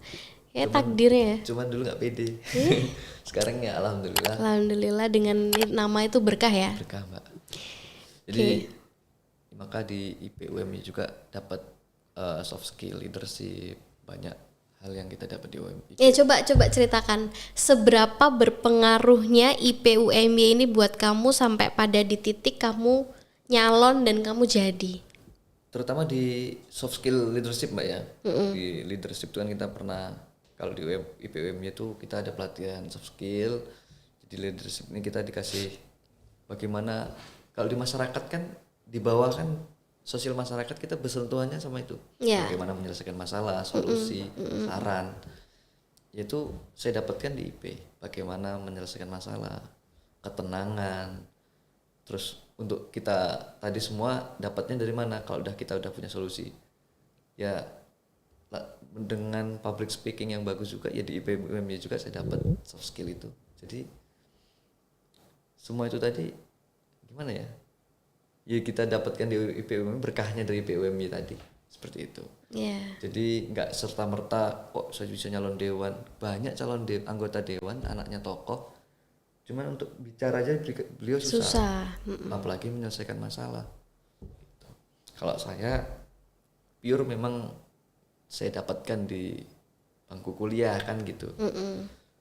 [SPEAKER 2] Kayak takdirnya ya.
[SPEAKER 1] Cuman dulu nggak pede. Sekarang ya alhamdulillah.
[SPEAKER 2] Alhamdulillah dengan nama itu berkah ya.
[SPEAKER 1] Berkah Mbak. Jadi maka di IPUMI juga dapat soft skill leadership, banyak hal yang kita dapat di UMI.
[SPEAKER 2] Ya coba ceritakan seberapa berpengaruhnya IPUMI ini buat kamu sampai pada di titik kamu nyalon dan kamu jadi.
[SPEAKER 1] Terutama di soft skill leadership Mbak ya. Di leadership itu kan kita pernah, kalau di IPUMI itu kita ada pelatihan soft skill. Jadi leadership ini kita dikasih bagaimana kalau di masyarakat kan di bawah kan sosial masyarakat kita bersentuhannya sama itu. Bagaimana menyelesaikan masalah, solusi, saran. Yaitu saya dapatkan di IP. Bagaimana menyelesaikan masalah, ketenangan. Terus untuk kita tadi semua dapatnya dari mana? Kalau kita udah punya solusi. Ya dengan public speaking yang bagus juga ya di IPUMI juga saya dapat soft skill itu. Jadi semua itu tadi gimana ya? Ya kita dapatkan di IPUMI, berkahnya dari IPUMI tadi seperti itu. Jadi nggak serta merta kok saya bisa nyalon dewan. Banyak calon anggota dewan anaknya tokoh, cuman untuk bicara aja beliau susah. Apalagi menyelesaikan masalah gitu. Kalau saya pure memang saya dapatkan di bangku kuliah kan gitu.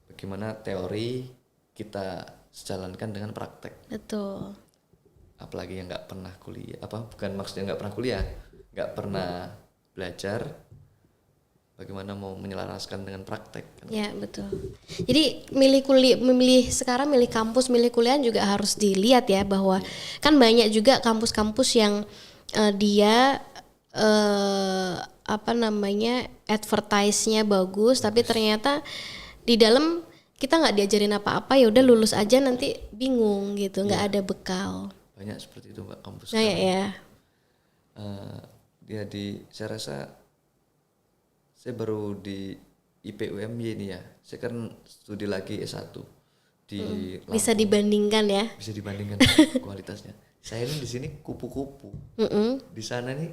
[SPEAKER 1] Bagaimana teori kita sejalankan dengan praktek.
[SPEAKER 2] Betul.
[SPEAKER 1] Apalagi yang nggak pernah kuliah, bukan maksudnya nggak pernah kuliah, nggak pernah belajar, bagaimana mau menyelaraskan dengan praktek kan?
[SPEAKER 2] Ya betul. Jadi sekarang milih kampus, milih kuliah juga harus dilihat ya, bahwa kan banyak juga kampus-kampus yang dia apa namanya advertise-nya bagus, tapi ternyata di dalam kita nggak diajarin apa-apa, ya udah lulus aja nanti bingung gitu, nggak ada bekal.
[SPEAKER 1] Banyak seperti itu Mbak kampus.
[SPEAKER 2] Nah ya.
[SPEAKER 1] Saya rasa saya baru di IPUMY ini ya. Saya kan studi lagi S1 di Lampung.
[SPEAKER 2] Bisa dibandingkan ya.
[SPEAKER 1] Bisa dibandingkan kualitasnya. Saya ini di sini kupu-kupu. Di sana nih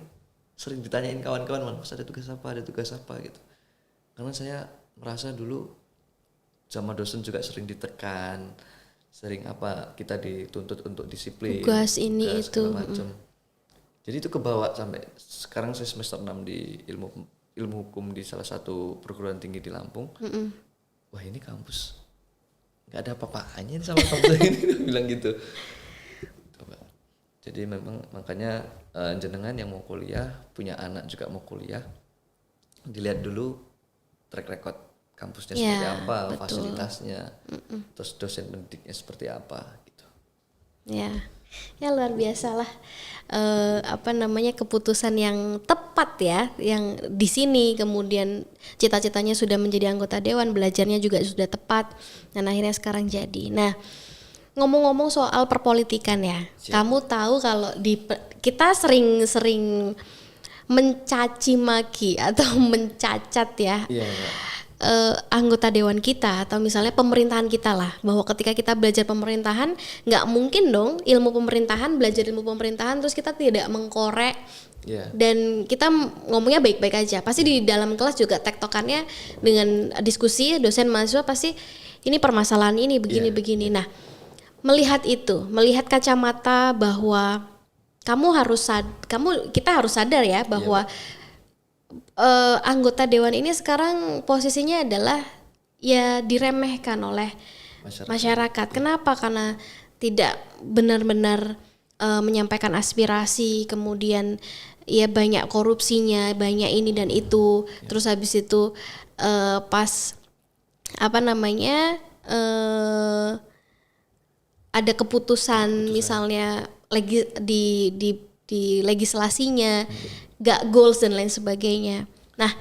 [SPEAKER 1] sering ditanyain kawan-kawan, Mas ada tugas apa gitu. Karena saya merasa dulu sama dosen juga sering ditekan, sering kita dituntut untuk disiplin,
[SPEAKER 2] tugas ini itu
[SPEAKER 1] macam. Jadi itu kebawa sampai sekarang saya semester 6 di ilmu hukum di salah satu perguruan tinggi di Lampung. Wah ini kampus nggak ada apa-apanya sama kampus ini, bilang gitu. Jadi memang makanya jenengan yang mau kuliah, punya anak juga mau kuliah, dilihat dulu track record kampusnya seperti apa, betul. Fasilitasnya, terus dosen pendidiknya seperti apa gitu.
[SPEAKER 2] Ya luar biasa lah, apa namanya, keputusan yang tepat ya, yang di sini kemudian cita-citanya sudah menjadi anggota dewan, belajarnya juga sudah tepat, dan akhirnya sekarang jadi. Nah, ngomong-ngomong soal perpolitikan ya, kamu tahu kalau kita sering mencaci maki atau mencacat ya. Anggota dewan kita atau misalnya pemerintahan kita lah, bahwa ketika kita belajar pemerintahan nggak mungkin dong belajar ilmu pemerintahan terus kita tidak mengkorek dan kita ngomongnya baik-baik aja. Pasti di dalam kelas juga tektokannya dengan diskusi dosen mahasiswa, pasti ini permasalahan ini begini. Nah, melihat kacamata bahwa kita harus sadar ya bahwa anggota dewan ini sekarang posisinya adalah ya diremehkan oleh masyarakat. Kenapa? Karena tidak benar-benar menyampaikan aspirasi, kemudian ya banyak korupsinya, banyak ini dan itu. Terus habis itu pas apa namanya ada keputusan misalnya di legislasinya gak goals dan lain sebagainya. Nah,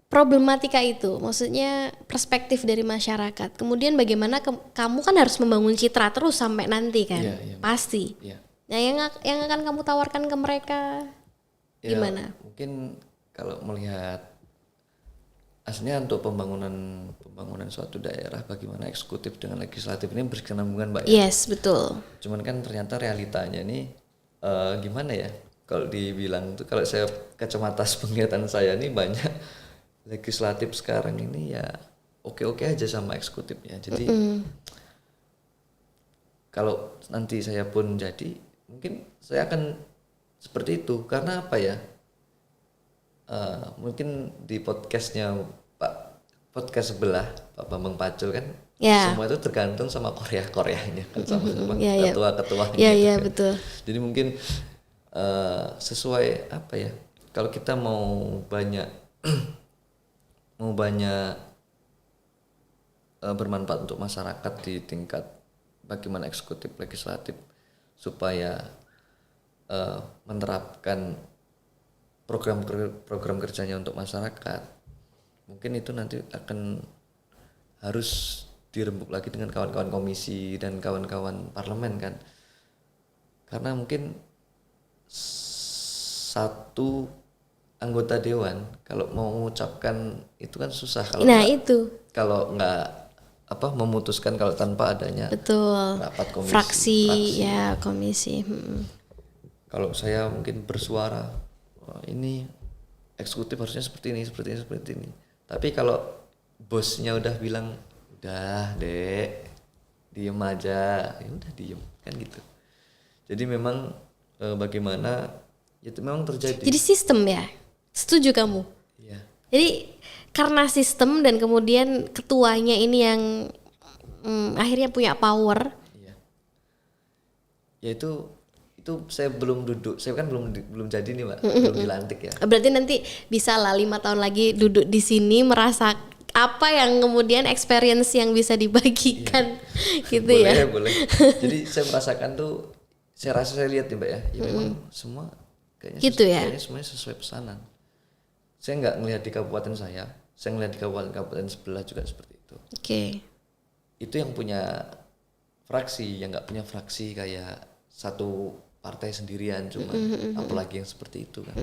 [SPEAKER 2] problematika itu maksudnya perspektif dari masyarakat. Kemudian bagaimana kamu kan harus membangun citra terus sampai nanti kan, pasti. Nah, yang akan kamu tawarkan ke mereka gimana?
[SPEAKER 1] Mungkin kalau melihat aslinya untuk pembangunan suatu daerah, bagaimana eksekutif dengan legislatif ini berkesinambungan, Mbak ya?
[SPEAKER 2] Yes, betul.
[SPEAKER 1] Cuman kan ternyata realitanya ini gimana ya? Kalau dibilang tuh, kalau saya kacamata penglihatan saya ini banyak legislatif sekarang ini ya oke-oke aja sama eksekutifnya. Jadi kalau nanti saya pun jadi, mungkin saya akan seperti itu. Karena apa ya? Mungkin di podcast podcast sebelah Pak Bambang Pacul kan, semua itu tergantung sama Koreanya kan, sama ketua-ketuanya.
[SPEAKER 2] Iya,
[SPEAKER 1] kan.
[SPEAKER 2] Betul.
[SPEAKER 1] Jadi mungkin sesuai apa ya, kalau kita mau banyak bermanfaat untuk masyarakat di tingkat bagaimana eksekutif legislatif supaya menerapkan program kerjanya untuk masyarakat, mungkin itu nanti akan harus dirembuk lagi dengan kawan-kawan komisi dan kawan-kawan parlemen kan, karena mungkin satu anggota dewan kalau mau mengucapkan itu kan susah kalau nggak memutuskan kalau tanpa adanya rapat komisi,
[SPEAKER 2] fraksi. Ya komisi.
[SPEAKER 1] Kalau saya mungkin bersuara ini eksekutif harusnya seperti ini, tapi kalau bosnya udah bilang udah dek diem aja, ya udah diem kan gitu. Jadi memang bagaimana itu memang terjadi. Jadi
[SPEAKER 2] sistem ya, setuju kamu?
[SPEAKER 1] Iya.
[SPEAKER 2] Jadi karena sistem dan kemudian ketuanya ini yang akhirnya punya power.
[SPEAKER 1] Iya. Ya itu saya belum duduk, saya kan belum jadi nih Mbak, belum dilantik ya.
[SPEAKER 2] Berarti nanti bisa lah 5 tahun lagi duduk di sini merasa apa yang kemudian experience yang bisa dibagikan, gitu
[SPEAKER 1] boleh,
[SPEAKER 2] ya.
[SPEAKER 1] Boleh. Jadi saya merasakan tuh, saya lihat nih Mbak ya, memang semua
[SPEAKER 2] Gitu ya?
[SPEAKER 1] Kayaknya semuanya sesuai pesanan. Saya nggak ngelihat di kabupaten saya ngelihat di kabupaten sebelah juga seperti itu.
[SPEAKER 2] Oke.
[SPEAKER 1] Itu yang punya fraksi, yang nggak punya fraksi kayak satu partai sendirian cuma, apalagi yang seperti itu kan.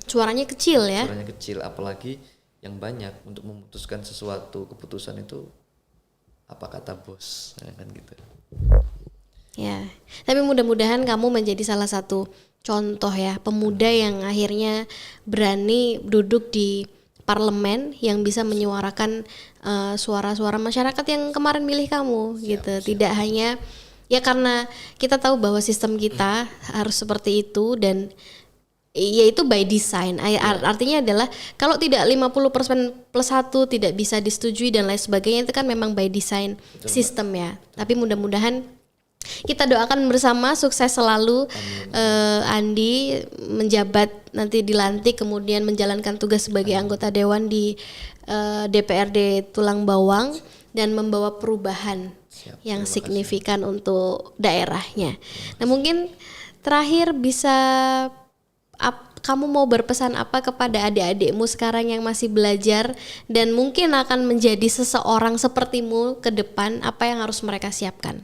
[SPEAKER 2] Suaranya kecil ya?
[SPEAKER 1] Suaranya kecil, apalagi yang banyak untuk memutuskan sesuatu keputusan itu apa kata bos, ya kan gitu.
[SPEAKER 2] Ya, tapi mudah-mudahan kamu menjadi salah satu contoh ya, pemuda yang akhirnya berani duduk di parlemen yang bisa menyuarakan suara-suara masyarakat yang kemarin milih kamu gitu. Tidak hanya ya karena kita tahu bahwa sistem kita harus seperti itu dan ya itu by design. Artinya adalah kalau tidak 50% plus 1 tidak bisa disetujui dan lain sebagainya, itu kan memang by design sistem ya. Tapi mudah-mudahan kita doakan bersama sukses selalu. Andi menjabat nanti dilantik kemudian menjalankan tugas sebagai anggota dewan di DPRD Tulang Bawang dan membawa perubahan yang signifikan untuk daerahnya. Nah mungkin terakhir bisa kamu mau berpesan apa kepada adik-adikmu sekarang yang masih belajar dan mungkin akan menjadi seseorang sepertimu ke depan, apa yang harus mereka siapkan?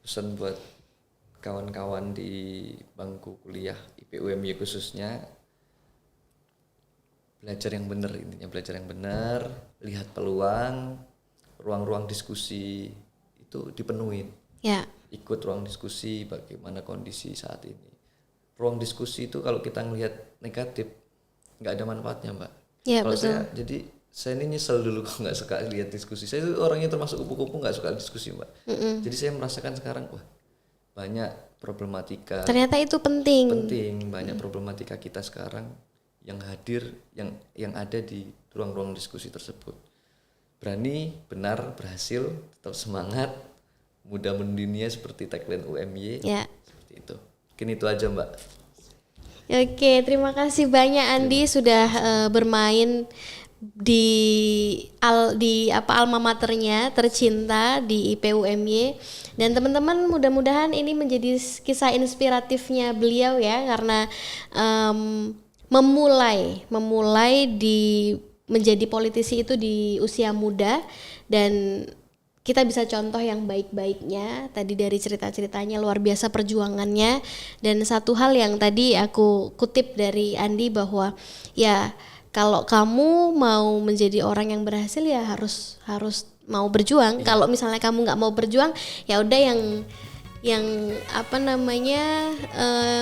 [SPEAKER 1] Pesan buat kawan-kawan di bangku kuliah IPUMY khususnya, belajar yang benar, intinya belajar yang benar, lihat peluang, ruang-ruang diskusi itu dipenuhin. Ya. Ikut ruang diskusi bagaimana kondisi saat ini. Ruang diskusi itu kalau kita ngelihat negatif nggak ada manfaatnya, Mbak. Ya, kalau betul. Saya ini nyesel dulu kok nggak suka lihat diskusi. Saya itu orangnya termasuk kupu-kupu nggak suka diskusi, Mbak. Jadi saya merasakan sekarang wah banyak problematika. Ternyata itu penting. Banyak problematika kita sekarang yang hadir, yang ada di ruang-ruang diskusi tersebut. Berani, benar, berhasil, tetap semangat, muda mendunia seperti tagline UMY. Ya. Seperti itu. Mungkin itu aja, Mbak. Oke, terima kasih banyak Andi sudah bermain di alma maternya tercinta di IPUMY, dan teman-teman mudah-mudahan ini menjadi kisah inspiratifnya beliau ya, karena memulai di menjadi politisi itu di usia muda, dan kita bisa contoh yang baik-baiknya. Tadi dari cerita-ceritanya luar biasa perjuangannya, dan satu hal yang tadi aku kutip dari Andi bahwa ya kalau kamu mau menjadi orang yang berhasil ya harus mau berjuang. Ya. Kalau misalnya kamu nggak mau berjuang, ya udah yang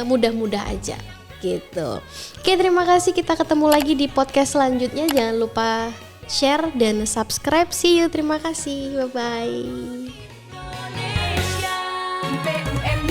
[SPEAKER 1] mudah-mudah aja gitu. Oke, terima kasih. Kita ketemu lagi di podcast selanjutnya. Jangan lupa share dan subscribe. See you. Terima kasih. Bye bye.